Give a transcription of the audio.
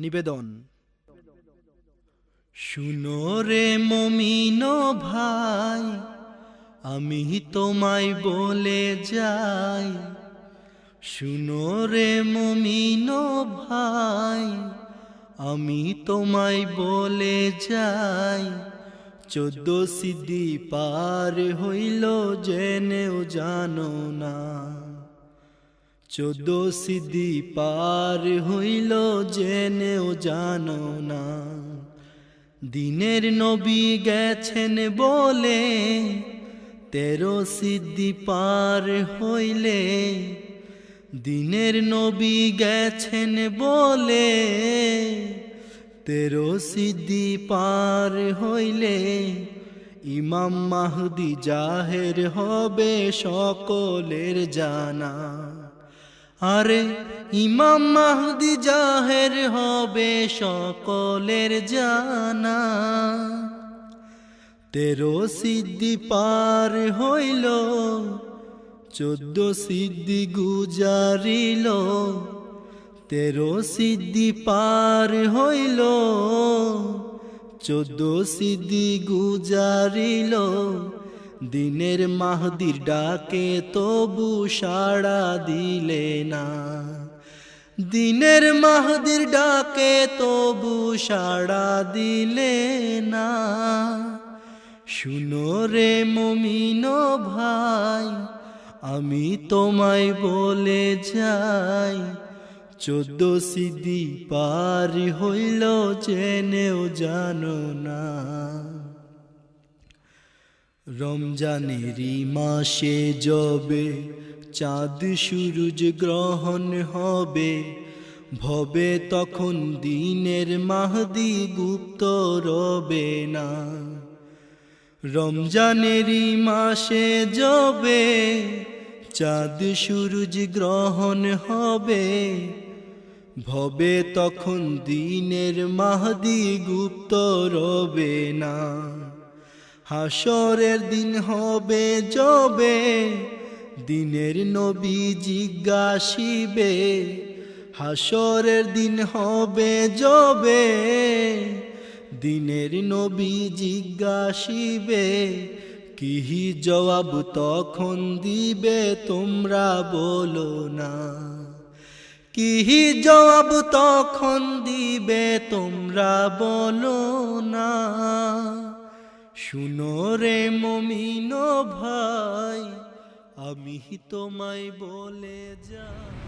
নিবেদন। শুনো রে মুমিন ভাই, আমি তোমায় বলে যাই। শুনো রে মুমিন ভাই, আমি তোমায় বলে যাই। 14 সিদ্ধি পার হইল জেনেও জানো না। 14 সিদ্ধি পার হইল জেনেও জানো না। দিনের নবী গেছেন বলে 13 সিদ্ধি পার হইলে। দিনের নবী গেছেন বলে 13 সিদ্ধি পার হইলে। ইমাম মাহদি জাহের হবে সকলের জানা। আরে ইমাম মাহদি জাহের হবে সকলের জানা। 13 সিদ্ধি পার হইল, 14 সিদ্ধি গুজারিল। 13 সিদ্ধি পার হইল, 14 সিদ্ধি গুজারিল। দিনের মাহদির ডাকে তবু সাড়া দিলে না। দিনের মাহদির ডাকে তবু সাড়া দিলে না। শুনো রে মুমিন ভাই, আমি তোমায় বলে যাই। 14 সিদ্ধি পার হইল জেনেও জানো না। রমজানেরই মাসে যবে চাঁদ সূরজ গ্রহণ হবে, ভবে তখন দিনের মাহদি গুপ্ত রবে না। রমজানেরই মাসে যবে চাঁদ সূরজ গ্রহণ হবে, ভবে তখন দিনের মাহদি গুপ্ত রবে না। হাসরের দিন হবে যবে দিনের নবী জিজ্ঞাসিবে। হাসরের দিন হবে যবে দিনের নবী জিজ্ঞাসিবে। কি জবাব তখন দিবে তোমরা বলো না। কি জবাব তখন দিবে তোমরা বলো না। শুনো রে মুমিন ভাই, আমি তোমায় বলে যাই।